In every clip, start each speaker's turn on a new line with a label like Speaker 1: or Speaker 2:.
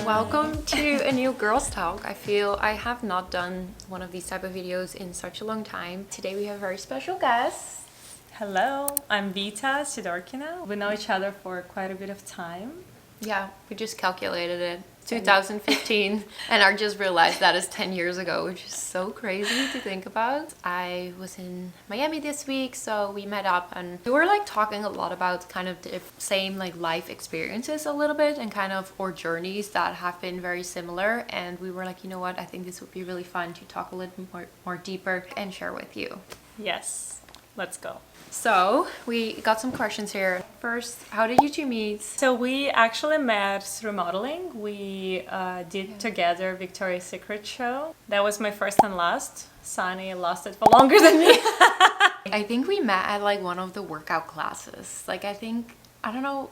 Speaker 1: Welcome to a new Girls Talk. I feel I have not done one of these type of videos in such a long time. Today we have a very special guest.
Speaker 2: Hello, I'm Vita Sidorkina. We know each other for quite a bit of time.
Speaker 1: Yeah, we just calculated it. 2015, and I just realized that is 10 years ago, which is so crazy to think about. I was in Miami this week, so we met up and we were like talking a lot about kind of the same like life experiences a little bit and kind of our journeys that have been very similar. And we were like, you know what, I think this would be really fun to talk a little more deeper and share with you.
Speaker 2: Yes, let's go.
Speaker 1: So we got some questions here. First, how did you two meet?
Speaker 2: So we actually met through modeling. We did together Victoria's Secret show. That was my first and last. Sanne lasted for longer than me.
Speaker 1: I think we met at like one of the workout classes. Like I don't know.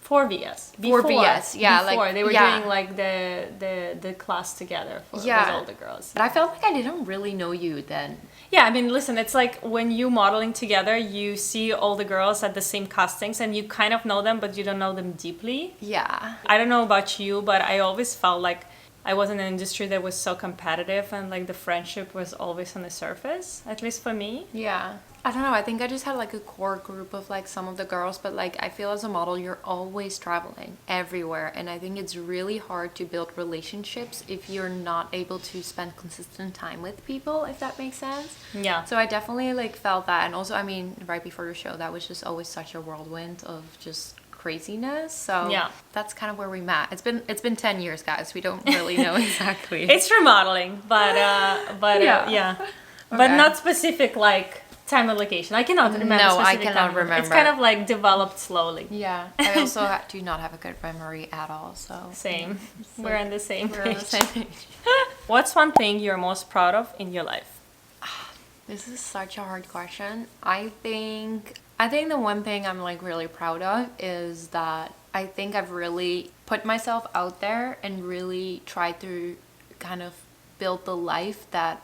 Speaker 2: 4VS.
Speaker 1: Before 4VS, yeah.
Speaker 2: Before.
Speaker 1: Like
Speaker 2: they were
Speaker 1: yeah.
Speaker 2: doing like the class together with all the girls.
Speaker 1: But I felt like I didn't really know you then.
Speaker 2: Yeah, I mean, listen, it's like when you modeling together, you see all the girls at the same castings and you kind of know them, but you don't know them deeply.
Speaker 1: Yeah.
Speaker 2: I don't know about you, but I always felt like I was in an industry that was so competitive and like the friendship was always on the surface, at least for me.
Speaker 1: Yeah. I don't know, I think I just had like a core group of like some of the girls, but like I feel as a model you're always traveling everywhere, and I think it's really hard to build relationships if you're not able to spend consistent time with people, if that makes sense.
Speaker 2: Yeah.
Speaker 1: So I definitely like felt that, and also I mean right before the show that was just always such a whirlwind of just craziness. So
Speaker 2: yeah,
Speaker 1: that's kind of where we met. It's been 10 years, guys. We don't really know exactly.
Speaker 2: It's remodeling, but yeah. Okay. But not specific like time and location. I cannot remember.
Speaker 1: No, I cannot remember.
Speaker 2: It's kind of like developed slowly.
Speaker 1: Yeah. I also do not have a good memory at all. So
Speaker 2: same. We're on the same page.
Speaker 1: We're on the same page.
Speaker 2: What's one thing you're most proud of in your life?
Speaker 1: This is such a hard question. I think the one thing I'm like really proud of is that I think I've really put myself out there and really tried to kind of build the life that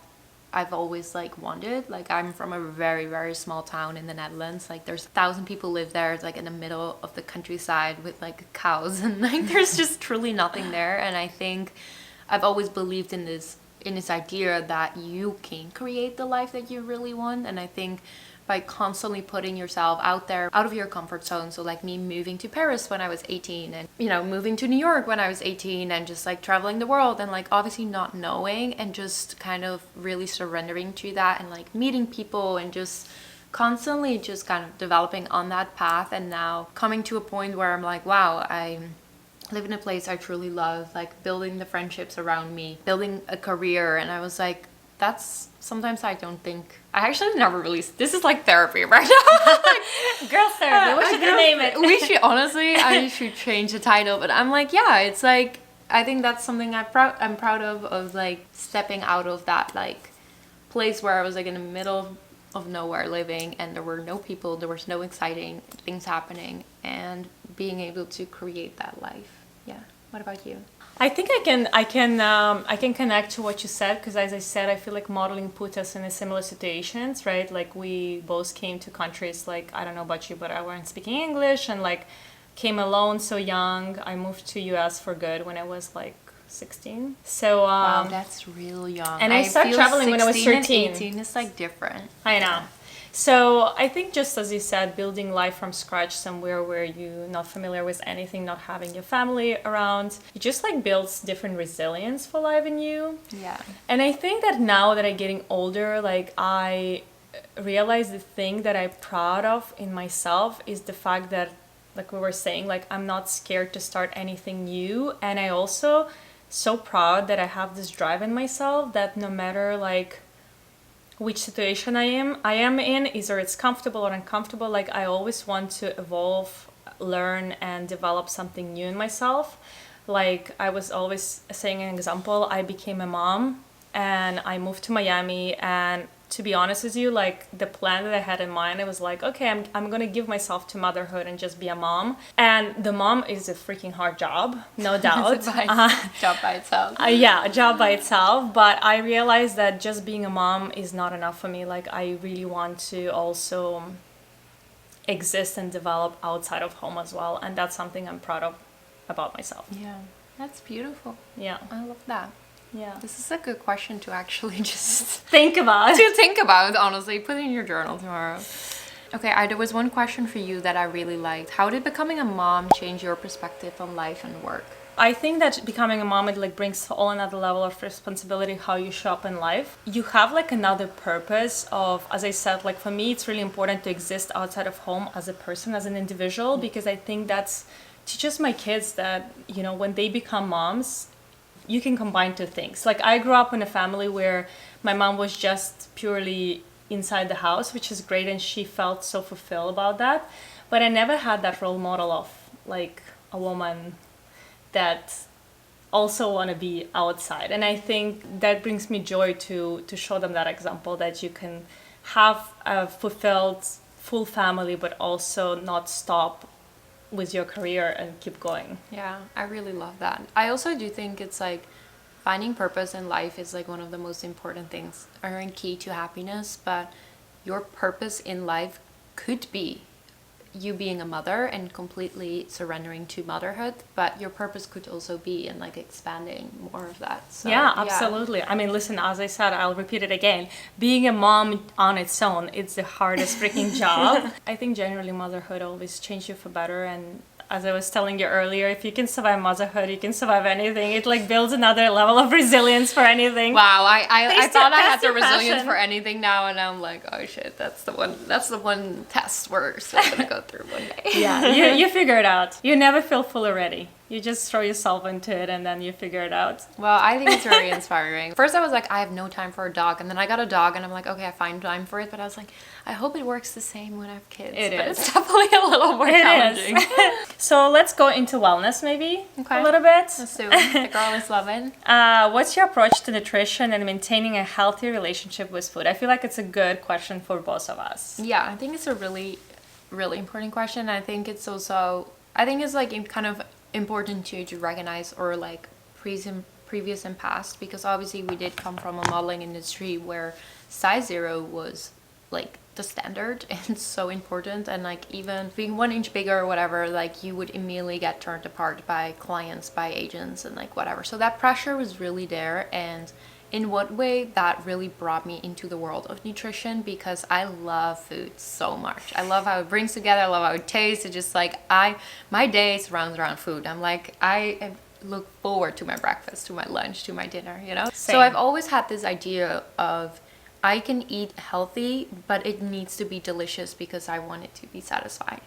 Speaker 1: I've always like wanted. Like I'm from a very, very small town in the Netherlands. Like there's 1,000 people live there. It's like in the middle of the countryside with like cows and like there's just truly nothing there. And I think I've always believed in this idea that you can create the life that you really want. And I think by constantly putting yourself out there, out of your comfort zone. So like me moving to Paris when I was 18 and, you know, moving to New York when I was 18 and just like traveling the world and like obviously not knowing and just kind of really surrendering to that and like meeting people and just constantly just kind of developing on that path. And now coming to a point where I'm like, wow, I live in a place I truly love, like building the friendships around me, building a career. And I was like, that's sometimes I don't think I actually never really. This is like therapy right now.
Speaker 2: Girl therapy. What should we name it?
Speaker 1: We should honestly. I should change the title. But I'm like, yeah, it's like I think that's something I'm proud of like stepping out of that like place where I was like in the middle of nowhere living and there were no people, there was no exciting things happening, and being able to create that life. Yeah. What about you?
Speaker 2: I think I can connect to what you said, because as I said, I feel like modeling put us in a similar situations, right? Like we both came to countries like, I don't know about you, but I weren't speaking English and like came alone so young. I moved to US for good when I was like 16. So
Speaker 1: wow, that's real young.
Speaker 2: And I started traveling when I was 13.
Speaker 1: And 18 is like different.
Speaker 2: I know. So I think just as you said, building life from scratch somewhere where you're not familiar with anything, not having your family around, it just like builds different resilience for life in you.
Speaker 1: Yeah.
Speaker 2: And I think that now that I'm getting older, like I realize the thing that I'm proud of in myself is the fact that, like we were saying, like I'm not scared to start anything new. And I also so proud that I have this drive in myself that no matter like which situation I am in, either it's comfortable or uncomfortable, like I always want to evolve, learn and develop something new in myself. Like I was always saying an example, I became a mom and I moved to Miami, and to be honest with you, like the plan that I had in mind, I was like, okay, I'm gonna give myself to motherhood and just be a mom. And the mom is a freaking hard job, no doubt.
Speaker 1: Job by itself.
Speaker 2: Yeah, a job by itself. But I realized that just being a mom is not enough for me. Like I really want to also exist and develop outside of home as well, and that's something I'm proud of about myself.
Speaker 1: Yeah. That's beautiful.
Speaker 2: Yeah.
Speaker 1: I love that.
Speaker 2: Yeah.
Speaker 1: This is a good question to actually just
Speaker 2: Think about.
Speaker 1: to think about, honestly. Put it in your journal tomorrow. Okay, there was one question for you that I really liked. How did becoming a mom change your perspective on life and work?
Speaker 2: I think that becoming a mom, it like brings all another level of responsibility how you show up in life. You have like another purpose of, as I said, like for me it's really important to exist outside of home as a person, as an individual, because I think that's teaches my kids that, you know, when they become moms, you can combine two things. Like I grew up in a family where my mom was just purely inside the house, which is great, and she felt so fulfilled about that. But I never had that role model of like a woman that also want to be outside. And I think that brings me joy to show them that example, that you can have a fulfilled full family but also not stop with your career and keep going.
Speaker 1: Yeah, I really love that. I also do think it's like finding purpose in life is like one of the most important things or a key to happiness, but your purpose in life could be you being a mother and completely surrendering to motherhood, but your purpose could also be in like expanding more of that. So,
Speaker 2: yeah, absolutely. I mean, listen, as I said, I'll repeat it again. Being a mom on its own, it's the hardest freaking job. I think generally motherhood always changes you for better, and as I was telling you earlier, if you can survive motherhood, you can survive anything. It like builds another level of resilience for anything.
Speaker 1: Wow, I thought I had the resilience
Speaker 2: passion.
Speaker 1: for anything now, and I'm like, oh shit, that's the one test we're still gonna go through one day.
Speaker 2: Yeah, you figure it out. You never feel fully ready. You just throw yourself into it and then you figure it out.
Speaker 1: Well, I think it's very inspiring. First I was like, I have no time for a dog, and then I got a dog and I'm like, okay, I find time for it, but I was like, I hope it works the same when I have kids.
Speaker 2: It
Speaker 1: But
Speaker 2: is.
Speaker 1: it's definitely a little more challenging.
Speaker 2: So let's go into wellness maybe
Speaker 1: Okay.
Speaker 2: a little bit.
Speaker 1: So the girl is loving.
Speaker 2: What's your approach to nutrition and maintaining a healthy relationship with food? I feel like it's a good question for both of us.
Speaker 1: Yeah, I think it's a really, really important question. I think it's also, I think it's like kind of important to recognize or like previous and past, because obviously we did come from a modeling industry where size 0 was like the standard and so important, and like even being 1 inch bigger or whatever, like you would immediately get turned apart by clients, by agents, and like whatever. So that pressure was really there, and in what way that really brought me into the world of nutrition, because I love food so much. I love how it brings together, I love how it tastes. It's just like my day surrounds around food. I'm like, I look forward to my breakfast, to my lunch, to my dinner, you know?
Speaker 2: Same.
Speaker 1: So I've always had this idea of I can eat healthy, but it needs to be delicious because I want it to be satisfying.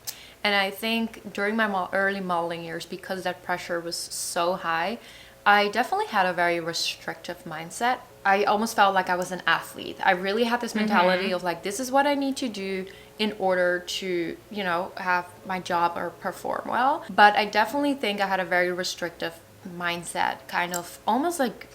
Speaker 1: And I think during my early modeling years, because that pressure was so high, I definitely had a very restrictive mindset. I almost felt like I was an athlete. I really had this mentality of like, this is what I need to do in order to, you know, have my job or perform well. But I definitely think I had a very restrictive mindset, kind of almost like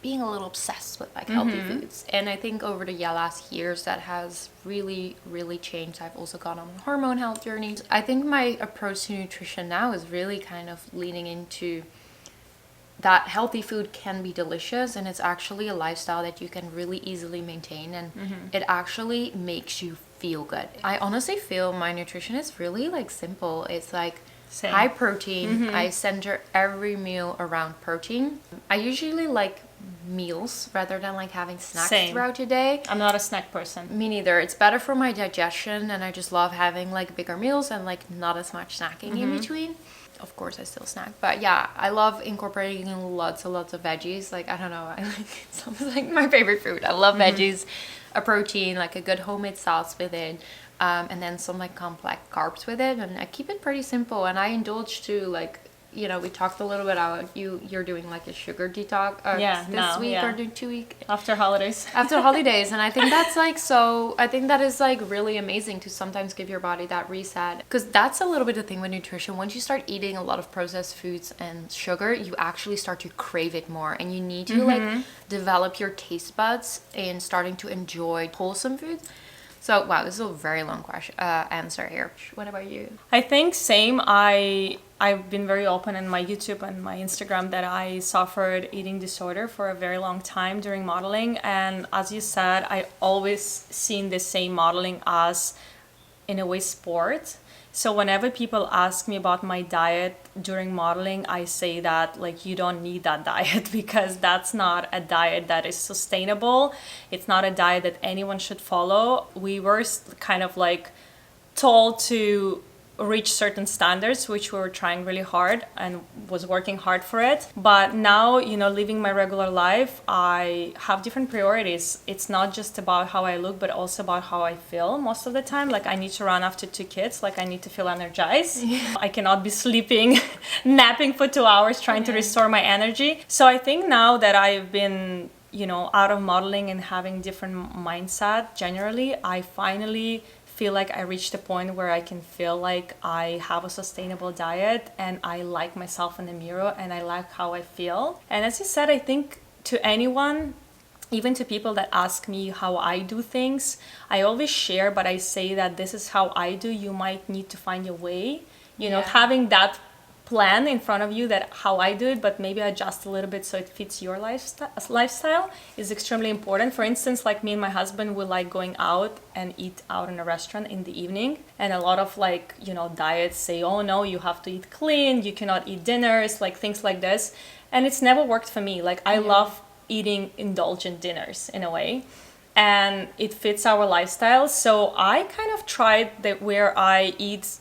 Speaker 1: being a little obsessed with like healthy foods. And I think over the last years that has really, really changed. I've also gone on a hormone health journey. I think my approach to nutrition now is really kind of leaning into that healthy food can be delicious, and it's actually a lifestyle that you can really easily maintain, and it actually makes you feel good. I honestly feel my nutrition is really like simple. It's like
Speaker 2: Same.
Speaker 1: high protein. I center every meal around protein. I usually like meals rather than like having snacks
Speaker 2: Same.
Speaker 1: throughout the day.
Speaker 2: I'm not a snack person.
Speaker 1: Me neither. It's better for my digestion, and I just love having like bigger meals and like not as much snacking in between. Of course I still snack, but yeah, I love incorporating lots and lots of veggies. Like, I don't know, I like, it's almost like my favorite food. I love veggies, a protein, like a good homemade sauce with it, and then some like complex carbs with it, and I keep it pretty simple. And I indulge to like, you know, we talked a little bit about you're doing like a sugar detox this week or 2 week
Speaker 2: After holidays.
Speaker 1: after holidays, and I think that's like, so I think that is like really amazing to sometimes give your body that reset, because that's a little bit the thing with nutrition. Once you start eating a lot of processed foods and sugar, you actually start to crave it more, and you need to like develop your taste buds and starting to enjoy wholesome foods. So wow, this is a very long question answer here. What about you?
Speaker 2: I think same. I've been very open in my YouTube and my Instagram that I suffered eating disorder for a very long time during modeling, and as you said, I always seen the same modeling as in a way sport, So whenever people ask me about my diet during modeling, I say that like you don't need that diet because that's not a diet that is sustainable. It's not a diet that anyone should follow. We were kind of like told to reach certain standards, which we were trying really hard and was working hard for it. But now, you know, living my regular life, I have different priorities. It's not just about how I look, but also about how I feel most of the time. Like I need to run after 2 kids, like I need to feel energized. Yeah. I cannot be sleeping, napping for 2 hours, trying to restore my energy. So I think now that I've been, you know, out of modeling and having different mindset generally, I finally feel like I reached a point where I can feel like I have a sustainable diet and I like myself in the mirror and I like how I feel. And as you said, I think to anyone, even to people that ask me how I do things, I always share, but I say that this is how I do. You might need to find your way, you know, having that plan in front of you that how I do it, but maybe adjust a little bit so it fits your lifestyle is extremely important. For instance, like me and my husband, we like going out and eat out in a restaurant in the evening. And a lot of like, you know, diets say, oh no, you have to eat clean, you cannot eat dinners, like things like this. And it's never worked for me. Like I love eating indulgent dinners in a way. And it fits our lifestyle. So I kind of tried that where I eat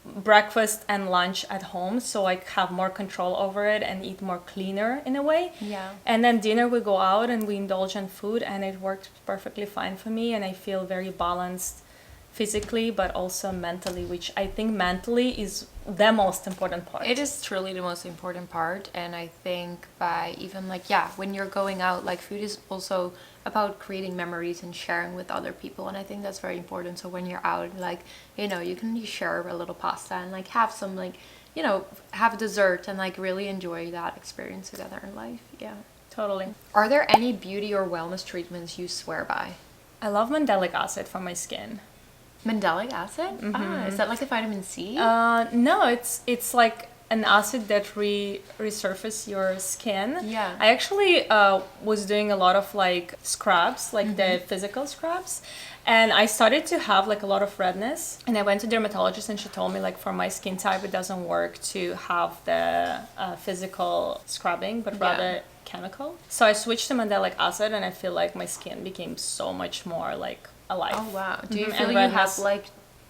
Speaker 2: breakfast and lunch at home so I have more control over it and eat more cleaner in a way.
Speaker 1: Yeah.
Speaker 2: And then dinner we go out and we indulge in food and it works perfectly fine for me and I feel very balanced physically but also mentally, which I think mentally is the most important part.
Speaker 1: It is truly the most important part, and I think by even like when you're going out, like food is also about creating memories and sharing with other people, and I think that's very important. So when you're out, like, you know, you can share a little pasta and like have some like, you know, have dessert and like really enjoy that experience together in life. Yeah,
Speaker 2: totally.
Speaker 1: Are there any beauty or wellness treatments you swear by?
Speaker 2: I love mandelic acid for my skin.
Speaker 1: Mandelic acid? Is that like a vitamin C?
Speaker 2: No, it's like an acid that resurface your skin.
Speaker 1: Yeah.
Speaker 2: I actually was doing a lot of like scrubs, like the physical scrubs. And I started to have like a lot of redness. And I went to dermatologist and she told me like for my skin type, it doesn't work to have the physical scrubbing, but rather chemical. So I switched to mandelic acid and I feel like my skin became so much more like alive.
Speaker 1: Oh wow. Do you feel you have like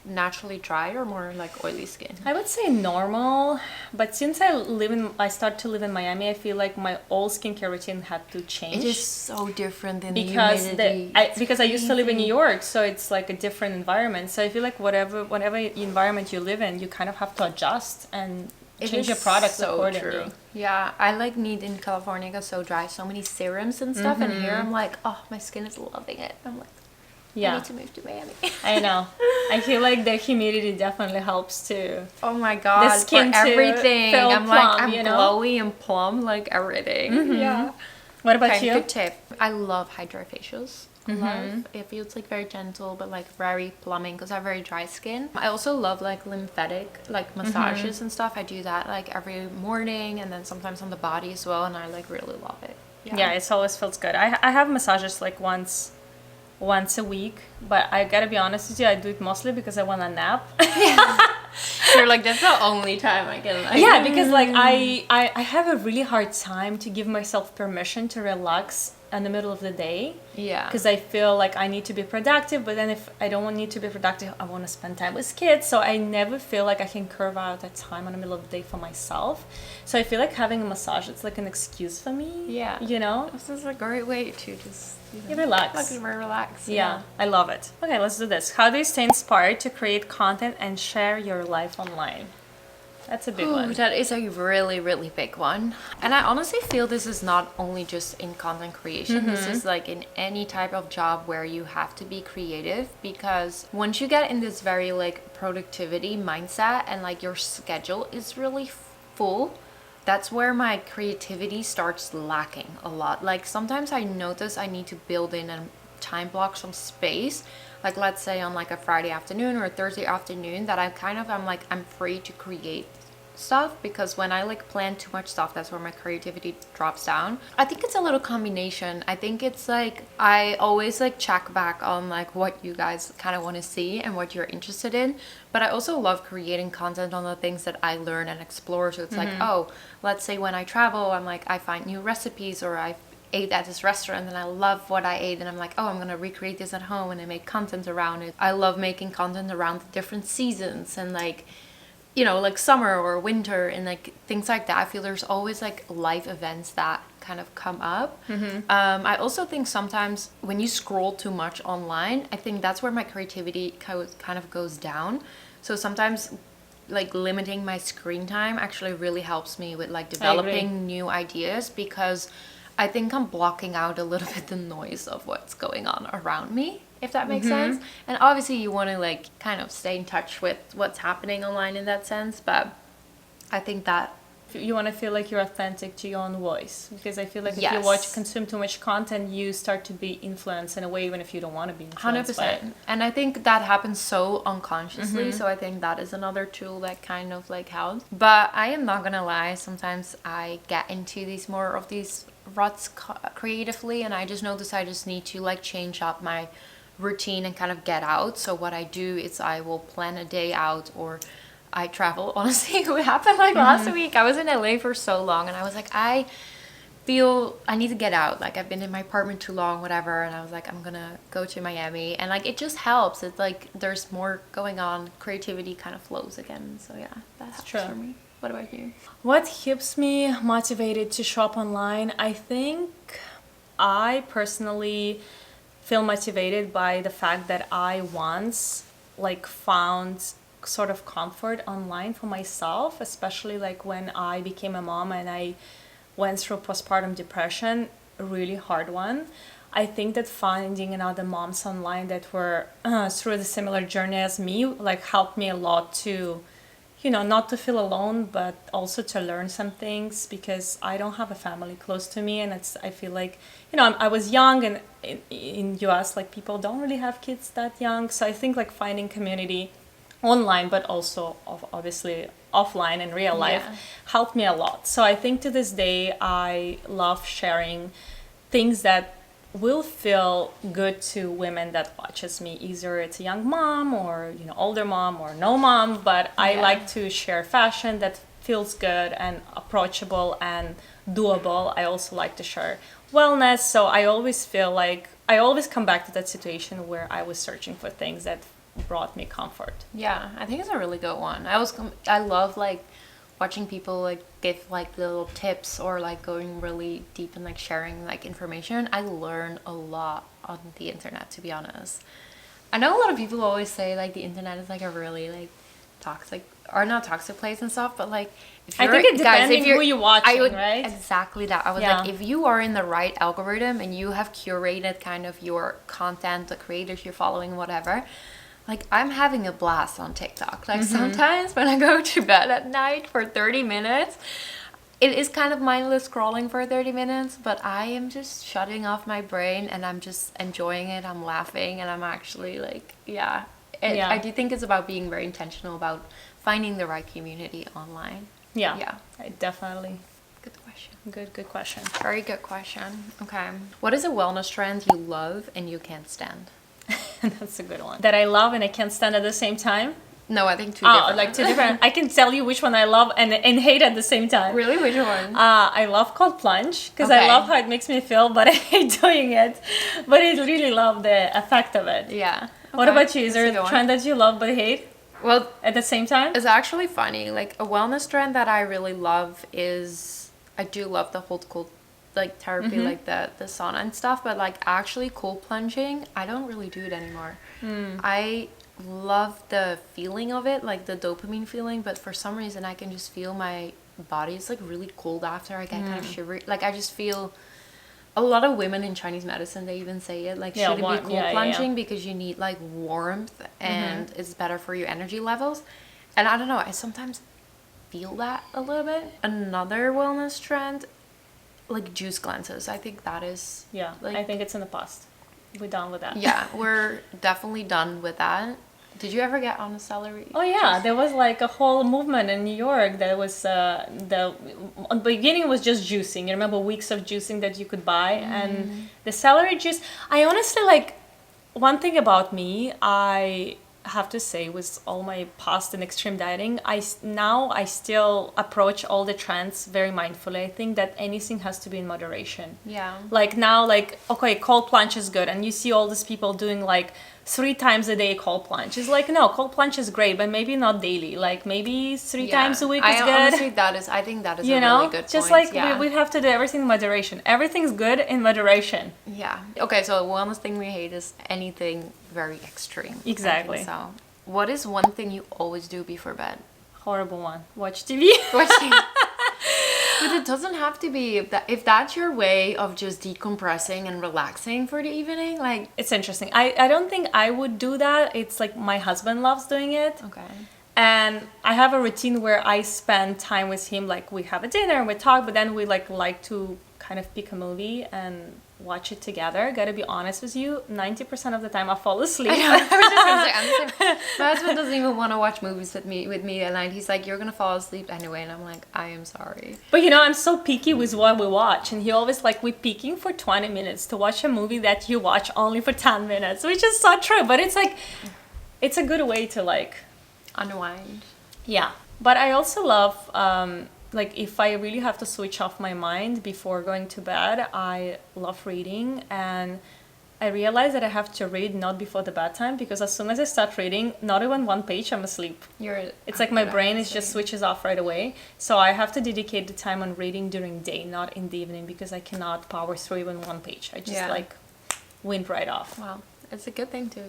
Speaker 1: naturally dry or more like oily skin?
Speaker 2: I would say normal, but since I started to live in Miami, I feel like my old skincare routine had to change.
Speaker 1: It is so different than
Speaker 2: because
Speaker 1: the humidity.
Speaker 2: because I used to live in New York, so it's like a different environment. So I feel like whatever environment you live in, you kind of have to adjust and change your products accordingly. True.
Speaker 1: Yeah, I like need in California, it got so dry, so many serums and stuff, and here I'm like, oh, my skin is loving it. I'm like, I need to move to Miami.
Speaker 2: I know. I feel like the humidity definitely helps too.
Speaker 1: Oh my god,
Speaker 2: the skin
Speaker 1: for everything. I'm
Speaker 2: plump,
Speaker 1: like, I'm
Speaker 2: you know?
Speaker 1: glowy and plump, like everything. Yeah.
Speaker 2: What about you?
Speaker 1: Good tip. I love hydrofacials. It feels like very gentle, but like very plumbing because I have very dry skin. I also love like lymphatic, like massages and stuff. I do that like every morning and then sometimes on the body as well, and I like really love it.
Speaker 2: Yeah, it always feels good. I have massages like once a week, but I gotta be honest with you, I do it mostly because I want a nap.
Speaker 1: You're like, that's the only time I can like.
Speaker 2: Yeah, because like I have a really hard time to give myself permission to relax in the middle of the day.
Speaker 1: Yeah.
Speaker 2: Because I feel like I need to be productive, but then if I don't need to be productive, I want to spend time with kids. So I never feel like I can carve out that time in the middle of the day for myself. So I feel like having a massage, it's like an excuse for me.
Speaker 1: Yeah.
Speaker 2: You know?
Speaker 1: This is a great way to just
Speaker 2: relax.
Speaker 1: Relax.
Speaker 2: Yeah, I love it. Okay, let's do this. How do you stay inspired to create content and share your life online? That's a big one.
Speaker 1: That is a really, really big one. And I honestly feel this is not only just in content creation. This is like in any type of job where you have to be creative, because once you get in this very like productivity mindset and like your schedule is really full, that's where my creativity starts lacking a lot. Like sometimes I notice I need to build in a time block, some space, like let's say on like a Friday afternoon or a Thursday afternoon, that I'm free to create stuff, because when I like plan too much stuff, that's where my creativity drops down. I think it's a little combination. I think it's like I always like check back on like what you guys kind of want to see and what you're interested in, but I also love creating content on the things that I learn and explore. So it's like, oh, let's say when I travel, I'm like, I find new recipes, or I ate at this restaurant and I love what I ate, and I'm like, oh, I'm gonna recreate this at home, and I make content around it. I love making content around the different seasons and like, you know, like summer or winter and like things like that. I feel there's always like life events that kind of come up. I also think sometimes when you scroll too much online, I think that's where my creativity kind of goes down. So sometimes like limiting my screen time actually really helps me with like developing new ideas, because I think I'm blocking out a little bit the noise of what's going on around me, if that makes sense. And obviously you want to like kind of stay in touch with what's happening online in that sense, but I think that
Speaker 2: You want to feel like you're authentic to your own voice, because I feel like if you
Speaker 1: Yes.
Speaker 2: consume too much content, you start to be influenced in a way, even if you don't want to be influenced by it.
Speaker 1: 100%. And I think that happens so unconsciously. So I think that is another tool that kind of like helps. But I am not gonna lie, sometimes I get into more of these ruts creatively, and I just notice I just need to like change up my routine and kind of get out. So what I do is I will plan a day out, or I travel. Honestly, it happened like last week. I was in LA for so long, and I was like, I feel I need to get out. Like I've been in my apartment too long, whatever. And I was like, I'm gonna go to Miami, and like it just helps. It's like there's more going on. Creativity kind of flows again. So yeah, that helps
Speaker 2: true.
Speaker 1: for me. What about you?
Speaker 2: What keeps me motivated to shop online? I think I personally feel motivated by the fact that I once like found sort of comfort online for myself, especially like when I became a mom and I went through postpartum depression, a really hard one. I think that finding another moms online that were through the similar journey as me like helped me a lot to, you know, not to feel alone, but also to learn some things, because I don't have a family close to me, and I feel like, you know, I was young, and in US like people don't really have kids that young. So I think like finding community online, but also obviously offline in real life, helped me a lot. So I think to this day I love sharing things that will feel good to women that watches me. Either it's a young mom, or you know, older mom, or no mom, but I like to share fashion that feels good and approachable and doable. I also like to share wellness. So I always feel like I always come back to that situation where I was searching for things that brought me comfort.
Speaker 1: Yeah, I think it's a really good one. I love like watching people like give like little tips, or like going really deep and like sharing like information. I learn a lot on the internet, to be honest. I know a lot of people always say like the internet is like a really like toxic, or not toxic place and stuff, but like if
Speaker 2: I
Speaker 1: you're,
Speaker 2: think it depends
Speaker 1: if you're,
Speaker 2: who you're watching,
Speaker 1: I would,
Speaker 2: right?
Speaker 1: Exactly that. I was
Speaker 2: Yeah.
Speaker 1: like, if you are in the right algorithm and you have curated kind of your content, the creators you're following, whatever, like I'm having a blast on TikTok. Like sometimes when I go to bed at night for 30 minutes, it is kind of mindless scrolling for 30 minutes, but I am just shutting off my brain and I'm just enjoying it. I'm laughing and I'm actually like, I do think it's about being very intentional about finding the right community online.
Speaker 2: Yeah. I definitely.
Speaker 1: Good question.
Speaker 2: Good question.
Speaker 1: Very good question. Okay. What is a wellness trend you love and you can't stand?
Speaker 2: That's a good one. That I love and I can't stand at the same time.
Speaker 1: No, I think two different.
Speaker 2: Like two different. I can tell you which one I love and hate at the same time.
Speaker 1: Really? Which one?
Speaker 2: I love cold plunge because I love how it makes me feel, but I hate doing it. But I really love the effect of it.
Speaker 1: Yeah. Okay.
Speaker 2: What about you? Is
Speaker 1: That's
Speaker 2: there
Speaker 1: a
Speaker 2: a trend that you love but hate
Speaker 1: Well,
Speaker 2: at the same time?
Speaker 1: it's actually funny. Like a wellness trend that I really love is I do love the whole cold like therapy, like the sauna and stuff, but like actually cold plunging, I don't really do it anymore. I love the feeling of it, like the dopamine feeling, but for some reason I can just feel my body is like really cold after. I get kind of shivery. Like I just feel a lot of women in Chinese medicine, they even say it like shouldn't be cold plunging because you need like warmth and it's better for your energy levels. And I don't know, I sometimes feel that a little bit. Another wellness trend, like juice cleanses. I think that is
Speaker 2: Yeah,
Speaker 1: like,
Speaker 2: I think it's in the past. We're done with that.
Speaker 1: yeah, we're definitely done with that. Did you ever get on a celery?
Speaker 2: Oh yeah, there was like a whole movement in New York that was the beginning was just juicing. You remember weeks of juicing that you could buy, and the celery juice. I honestly like one thing about me. I have to say, with all my past and extreme dieting, now I still approach all the trends very mindfully. I think that anything has to be in moderation.
Speaker 1: Yeah.
Speaker 2: Like now, like okay, cold plunge is good, and you see all these people doing like 3 times a day cold plunge. It's like, no, cold plunge is great, but maybe not daily. Like maybe 3 times a week is good.
Speaker 1: Honestly, I think that is a really good point.
Speaker 2: Just like we have to do everything in moderation. Everything's good in moderation.
Speaker 1: Yeah. Okay, so one thing we hate is anything very extreme.
Speaker 2: Exactly.
Speaker 1: So, what is one thing you always do before bed?
Speaker 2: Horrible one. Watch TV.
Speaker 1: But it doesn't have to be. If that's your way of just decompressing and relaxing for the evening, like...
Speaker 2: It's interesting. I don't think I would do that. It's like my husband loves doing it.
Speaker 1: Okay.
Speaker 2: And I have a routine where I spend time with him. Like we have a dinner and we talk, but then we like to kind of pick a movie and watch it together. Gotta be honest with you, 90% of the time I fall asleep.
Speaker 1: I know. I was just gonna say, I'm the same. My husband doesn't even want to watch movies with me at night. He's like, you're gonna fall asleep anyway, and I'm like, I am sorry.
Speaker 2: But you know, I'm so picky with what we watch, and he always like, we're peaking for 20 minutes to watch a movie that you watch only for 10 minutes, which is so true. But it's like, it's a good way to like
Speaker 1: unwind.
Speaker 2: Yeah. But I also love like if I really have to switch off my mind before going to bed, I love reading, and I realize that I have to read not before the bedtime, because as soon as I start reading, not even one page, I'm asleep. It's like my brain is just switches off right away. So I have to dedicate the time on reading during day, not in the evening, because I cannot power through even one page. I just like wind right off.
Speaker 1: Wow, it's a good thing to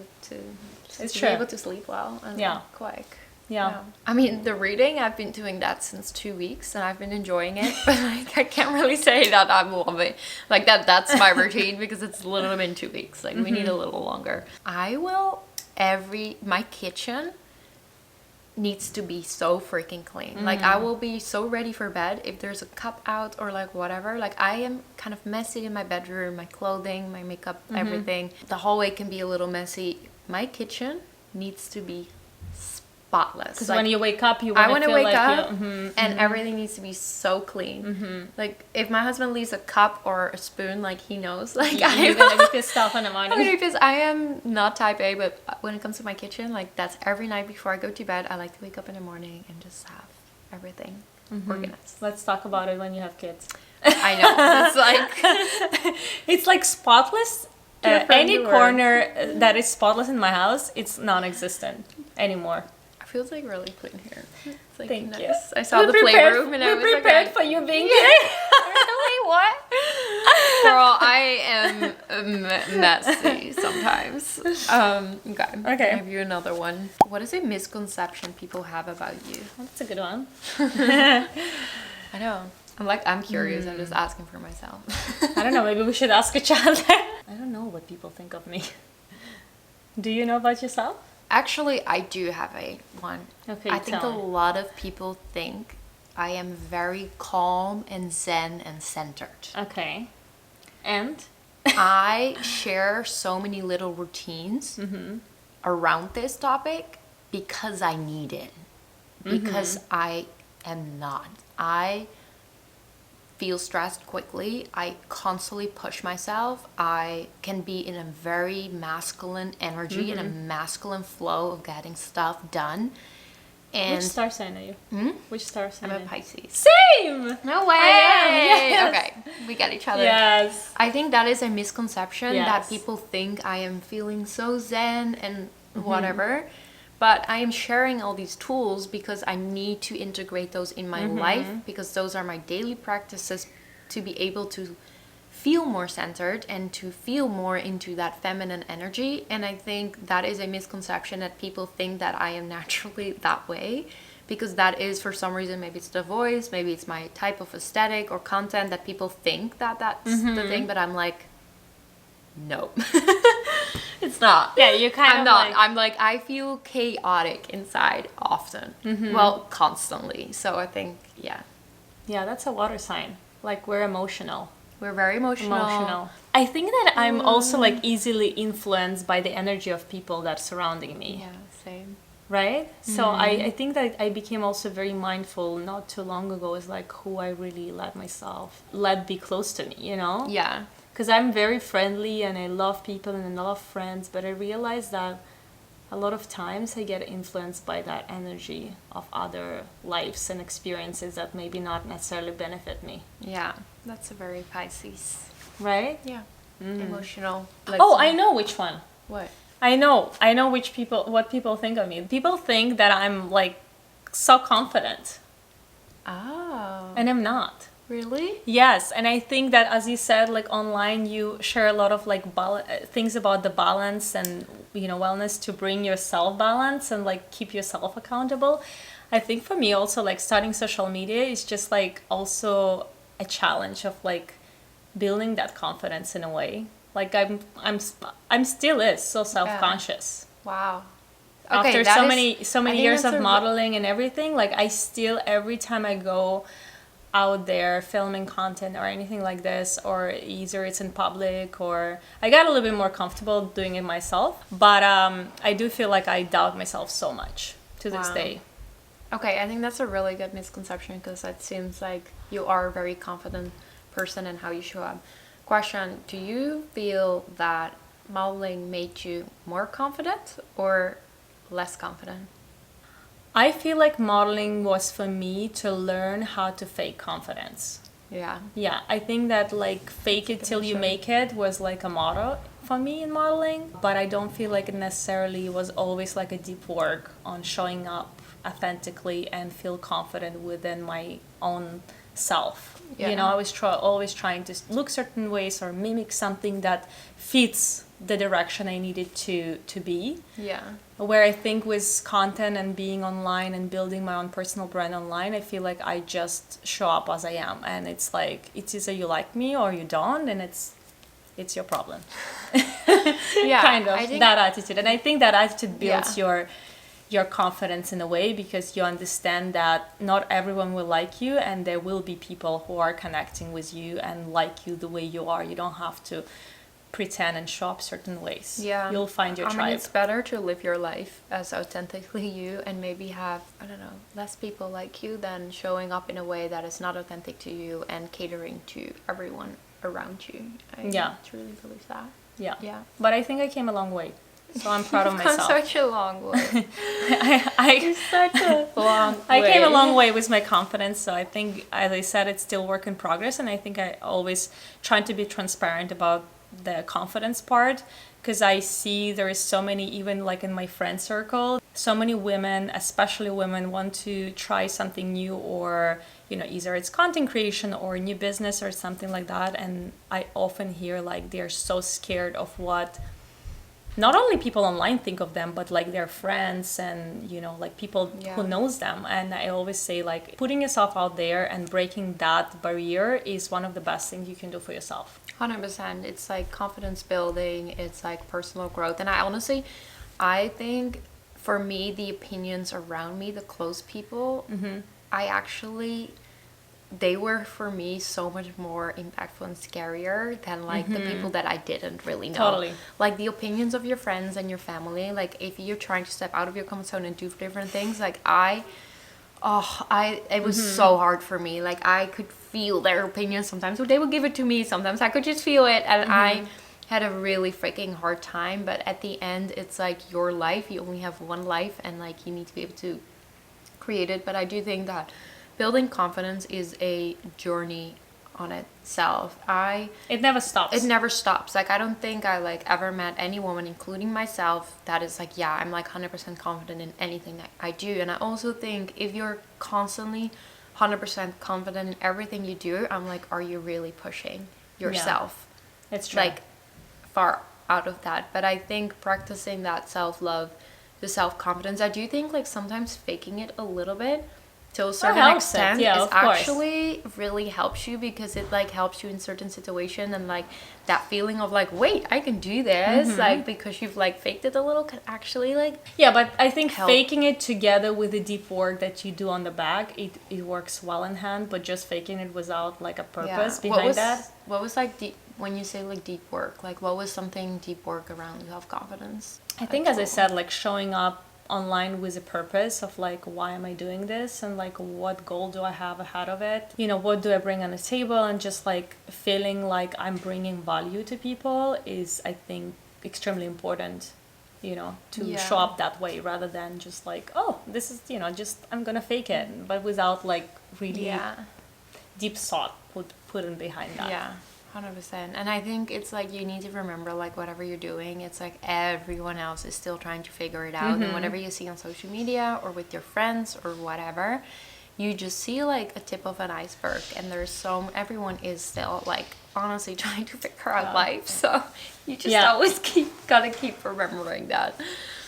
Speaker 2: it's
Speaker 1: be
Speaker 2: true.
Speaker 1: able to sleep well and quick.
Speaker 2: Yeah.
Speaker 1: I mean, the reading, I've been doing that since 2 weeks and I've been enjoying it, but like I can't really say that I'm loving like that's my routine, because it's literally been 2 weeks. Like we need a little longer. I will my kitchen needs to be so freaking clean. Like I will be so ready for bed if there's a cup out or like whatever. Like I am kind of messy in my bedroom, my clothing, my makeup, everything. The hallway can be a little messy. My kitchen needs to be spotless.
Speaker 2: Because like, when you wake up, you want to feel
Speaker 1: wake
Speaker 2: like
Speaker 1: up and everything needs to be so clean. Like if my husband leaves a cup or a spoon, like he knows. Like
Speaker 2: you're gonna be pissed off in the morning.
Speaker 1: I'm gonna be pissed. I am not type A, but when it comes to my kitchen, like that's every night before I go to bed. I like to wake up in the morning and just have everything organized.
Speaker 2: Let's talk about it when you have kids.
Speaker 1: I know. It's like
Speaker 2: it's like spotless. Any corner that is spotless in my house, it's non-existent anymore.
Speaker 1: Feels like really clean here. It's like
Speaker 2: Thank
Speaker 1: nice.
Speaker 2: you.
Speaker 1: I saw the playroom and I was
Speaker 2: prepared
Speaker 1: like,
Speaker 2: for you being here.
Speaker 1: Really? What? Girl, I am messy sometimes. Okay. I have you another one. What is a misconception people have about you?
Speaker 2: That's a good one.
Speaker 1: I know. I'm curious. I'm just asking for myself.
Speaker 2: I don't know. Maybe we should ask each other. I don't know what people think of me. Do you know about yourself?
Speaker 1: Actually, I do have one.
Speaker 2: Okay,
Speaker 1: I think a lot of people think I am very calm and zen and centered.
Speaker 2: Okay. And?
Speaker 1: I share so many little routines around this topic because I need it. Because I am not. I feel stressed quickly. I constantly push myself. I can be in a very masculine energy and a masculine flow of getting stuff done. And
Speaker 2: which star sign are you? Which star sign?
Speaker 1: I'm a Pisces.
Speaker 2: Same!
Speaker 1: No way!
Speaker 2: Yes.
Speaker 1: Okay, we get each other.
Speaker 2: Yes.
Speaker 1: I think that is a misconception that people think I am feeling so zen and whatever. But I am sharing all these tools because I need to integrate those in my life, because those are my daily practices to be able to feel more centered and to feel more into that feminine energy. And I think that is a misconception, that people think that I am naturally that way, because that is, for some reason, maybe it's the voice, maybe it's my type of aesthetic or content, that people think that that's the thing. But I'm like, no. It's not.
Speaker 2: Yeah, you kind
Speaker 1: I'm
Speaker 2: of
Speaker 1: not.
Speaker 2: like...
Speaker 1: I'm like, I feel chaotic inside often. Well, constantly. So I think, yeah.
Speaker 2: Yeah, that's a water sign. Like, we're emotional.
Speaker 1: We're very emotional.
Speaker 2: I think that I'm also like easily influenced by the energy of people that are surrounding me.
Speaker 1: Yeah, same.
Speaker 2: right? So I think that I became also very mindful not too long ago, is like who I really let be close to me, you know?
Speaker 1: Yeah.
Speaker 2: Because I'm very friendly and I love people and I love friends, but I realize that a lot of times I get influenced by that energy of other lives and experiences that maybe not necessarily benefit me.
Speaker 1: Yeah. That's a very Pisces.
Speaker 2: Right?
Speaker 1: Yeah. Emotional.
Speaker 2: Oh, I know which one.
Speaker 1: What?
Speaker 2: I know what people think of me. People think that I'm like so confident,
Speaker 1: Oh.
Speaker 2: and I'm not.
Speaker 1: Really?
Speaker 2: Yes, and I think that, as you said, like online, you share a lot of like things about the balance and wellness to bring yourself balance and like keep yourself accountable. I think for me also, like starting social media is just like also a challenge of like building that confidence in a way. Like I'm still is so self-conscious.
Speaker 1: Wow.
Speaker 2: After so many years of modeling and everything, like I still, every time I go out there filming content or anything like this, or either it's in public or I got a little bit more comfortable doing it myself, but I do feel like I doubt myself so much to this day.
Speaker 1: Okay, I think that's a really good misconception, because it seems like you are a very confident person in how you show up. Question, do you feel that modeling made you more confident or less confident?
Speaker 2: I feel like modeling was for me to learn how to fake confidence.
Speaker 1: Yeah.
Speaker 2: Yeah, I think that like fake it till you make it was like a motto for me in modeling, but I don't feel like it necessarily was always like a deep work on showing up authentically and feel confident within my own self.
Speaker 1: Yeah.
Speaker 2: I was always trying to look certain ways or mimic something that fits the direction I needed to be.
Speaker 1: Yeah.
Speaker 2: Where I think with content and being online and building my own personal brand online, I feel like I just show up as I am, and it's like it's either you like me or you don't, and it's your problem.
Speaker 1: Yeah,
Speaker 2: kind of that attitude, and I think that attitude builds your confidence in a way, because you understand that not everyone will like you, and there will be people who are connecting with you and like you the way you are. You don't have to pretend and show up certain ways.
Speaker 1: Yeah.
Speaker 2: You'll find your tribe.
Speaker 1: I mean, it's better to live your life as authentically you and maybe have, I don't know, less people like you than showing up in a way that is not authentic to you and catering to everyone around you. I truly believe that.
Speaker 2: Yeah.
Speaker 1: Yeah.
Speaker 2: But I think I came a long way. So I'm proud of myself.
Speaker 1: You've come such a long way.
Speaker 2: You're such a long way. I came a long way with my confidence. So I think, as I said, it's still work in progress. And I think I always try to be transparent about the confidence part, because I see there is so many, even like in my friend circle, so many women, especially women, want to try something new, or either it's content creation or new business or something like that, and I often hear like they're so scared of what not only people online think of them, but like their friends and like people who knows them. And I always say, like, putting yourself out there and breaking that barrier is one of the best things you can do for yourself.
Speaker 1: 100%. It's like confidence building, it's like personal growth. And I think for me, the opinions around me, the close people, they were for me so much more impactful and scarier than like the people that I didn't really know.
Speaker 2: Totally.
Speaker 1: Like the opinions of your friends and your family, like if you're trying to step out of your comfort zone and do different things, like it was so hard for me. Like I could feel their opinions sometimes. They would give it to me, sometimes I could just feel it, and I had a really freaking hard time. But at the end, it's like your life, you only have one life, and like you need to be able to create it. But I do think that building confidence is a journey on itself. It never stops. Like I don't think I like ever met any woman, including myself, that is like, yeah, I'm like 100% confident in anything that I do. And I also think if you're constantly 100% confident in everything you do, I'm like, are you really pushing yourself?
Speaker 2: Yeah, it's true.
Speaker 1: Like far out of that. But I think practicing that self-love, the self-confidence, I do think like sometimes faking it a little bit to a certain extent, it actually really helps you, because it like helps you in certain situation, and like that feeling of like, wait, I can do this, like because you've like faked it a little, can actually like
Speaker 2: but I think faking it together with the deep work that you do on the back, it works well in hand. But just faking it without like a purpose behind that.
Speaker 1: What was like deep, when you say like deep work, like what was something deep work around self-confidence?
Speaker 2: I think, as I said, like showing up online with a purpose of like, why am I doing this, and like what goal do I have ahead of it, you know, what do I bring on the table, and just like feeling like I'm bringing value to people is, I think, extremely important, you know, to show up that way, rather than just like, oh, this is, you know, just I'm gonna fake it, but without like really deep thought put in behind that.
Speaker 1: Yeah, 100%. And I think it's like you need to remember, like, whatever you're doing, it's like everyone else is still trying to figure it out. And whatever you see on social media or with your friends or whatever, you just see like a tip of an iceberg, and everyone is still like honestly trying to figure out life. So you just always gotta keep remembering that.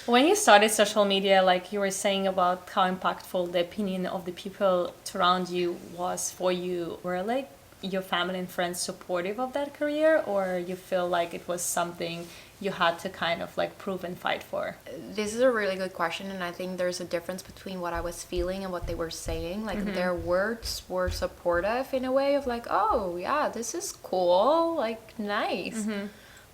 Speaker 2: When you started social media, like you were saying about how impactful the opinion of the people around you was for you, were like your family and friends supportive of that career, or you feel like it was something you had to kind of like prove and fight for?
Speaker 1: This is a really good question, and I think there's a difference between what I was feeling and what they were saying. Like their words were supportive in a way of like, oh yeah, this is cool, like nice.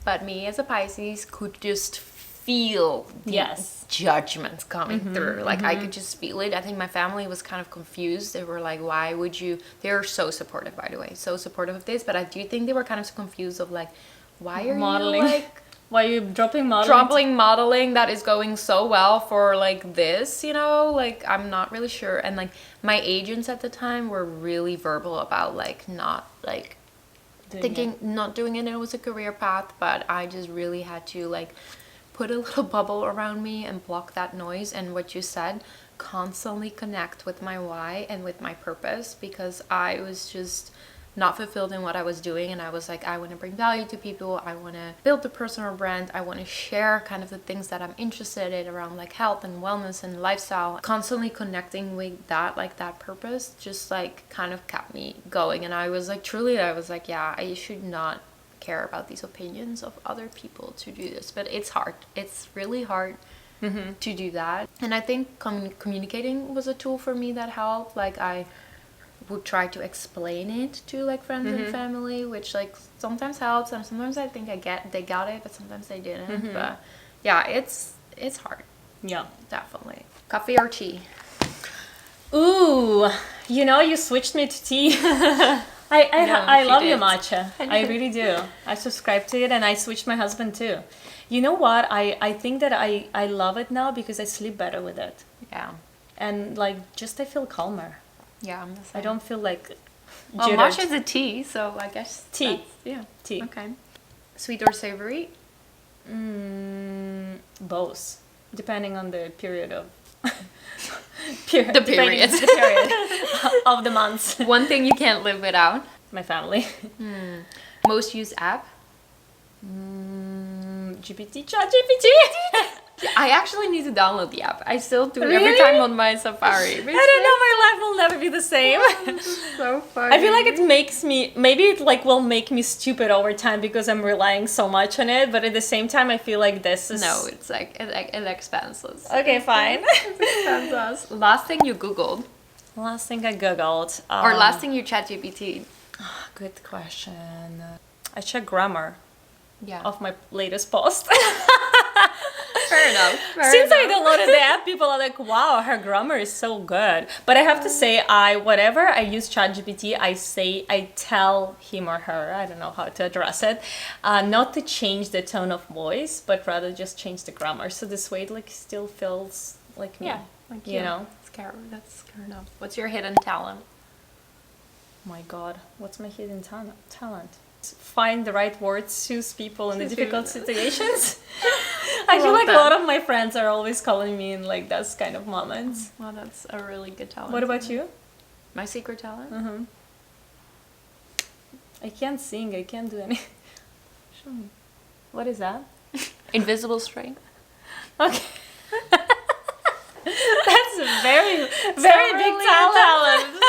Speaker 1: But me as a Pisces could just feel the judgments coming through. Like I could just feel it. I think my family was kind of confused. They were like, why would you? They were so supportive, by the way, so supportive of this. But I do think they were kind of confused of like, why are
Speaker 2: modeling?
Speaker 1: You like,
Speaker 2: why are you dropping
Speaker 1: modeling that is going so well for like this, you know? Like I'm not really sure. And like my agents at the time were really verbal about like not like not doing it. It was a career path, but I just really had to like put a little bubble around me and block that noise. And what you said, constantly connect with my why and with my purpose, because I was just not fulfilled in what I was doing. And I was like, I want to bring value to people. I want to build the personal brand. I want to share kind of the things that I'm interested in around like health and wellness and lifestyle. Constantly connecting with that, like that purpose, just like kind of kept me going. And I was like, truly, I was like, yeah, I should not care about these opinions of other people to do this. But it's hard. It's really hard to do that. And I think communicating was a tool for me that helped. Like I would try to explain it to like friends and family, which like sometimes helps, and sometimes I think they got it, but sometimes they didn't. But yeah, it's hard. Yeah, definitely. Coffee or tea?
Speaker 2: Ooh, you know, you switched me to tea. I love your matcha. I really do. I subscribe to it, and I switched my husband too. You know what? I think that I love it now because I sleep better with it.
Speaker 1: Yeah.
Speaker 2: And like just I feel calmer.
Speaker 1: Yeah, I'm the same.
Speaker 2: I don't feel like
Speaker 1: well, matcha is a tea, so I guess
Speaker 2: tea.
Speaker 1: Yeah,
Speaker 2: tea.
Speaker 1: Okay. Sweet or savory?
Speaker 2: Both, depending on the period of
Speaker 1: the period
Speaker 2: of the months.
Speaker 1: One thing you can't live without?
Speaker 2: My family.
Speaker 1: Most used app?
Speaker 2: ChatGPT.
Speaker 1: I actually need to download the app. I still do it every time on my Safari.
Speaker 2: I don't know, my life will never be the same.
Speaker 1: So funny.
Speaker 2: I feel like it makes me, maybe it like will make me stupid over time because I'm relying so much on it, but at the same time I feel like this is...
Speaker 1: No, it's like, it expands us.
Speaker 2: Okay, fine.
Speaker 1: It expands us. Last thing you Googled?
Speaker 2: Last thing I Googled.
Speaker 1: Or last thing you ChatGPT?
Speaker 2: Good question. I check grammar of my latest post.
Speaker 1: Fair enough.
Speaker 2: Since I downloaded the app, people are like, wow, her grammar is so good. But I have to say, whatever I use ChatGPT, I tell him or her, I don't know how to address it, not to change the tone of voice, but rather just change the grammar. So this way it like still feels like me.
Speaker 1: Yeah, like
Speaker 2: you know?
Speaker 1: That's fair enough. What's your hidden talent?
Speaker 2: My God, what's my hidden talent? Find the right words, choose people in the difficult situations. I feel like a lot of my friends are always calling me in like those kind of moments.
Speaker 1: Well, that's a really good talent.
Speaker 2: What about you?
Speaker 1: My secret talent?
Speaker 2: I can't sing. I can't do any. What is that?
Speaker 1: Invisible strength.
Speaker 2: Okay. That's a very big talent.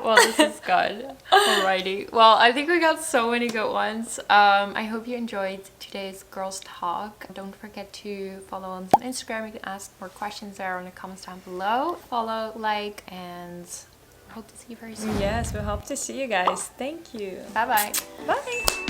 Speaker 1: Well, this is good. Alrighty. Well, I think we got so many good ones. I hope you enjoyed today's Girls Talk. Don't forget to follow us on Instagram. You can ask more questions there in the comments down below. Follow, like, and hope to see you very soon.
Speaker 2: Yes, we hope to see you guys. Thank you.
Speaker 1: Bye-bye.
Speaker 2: Bye.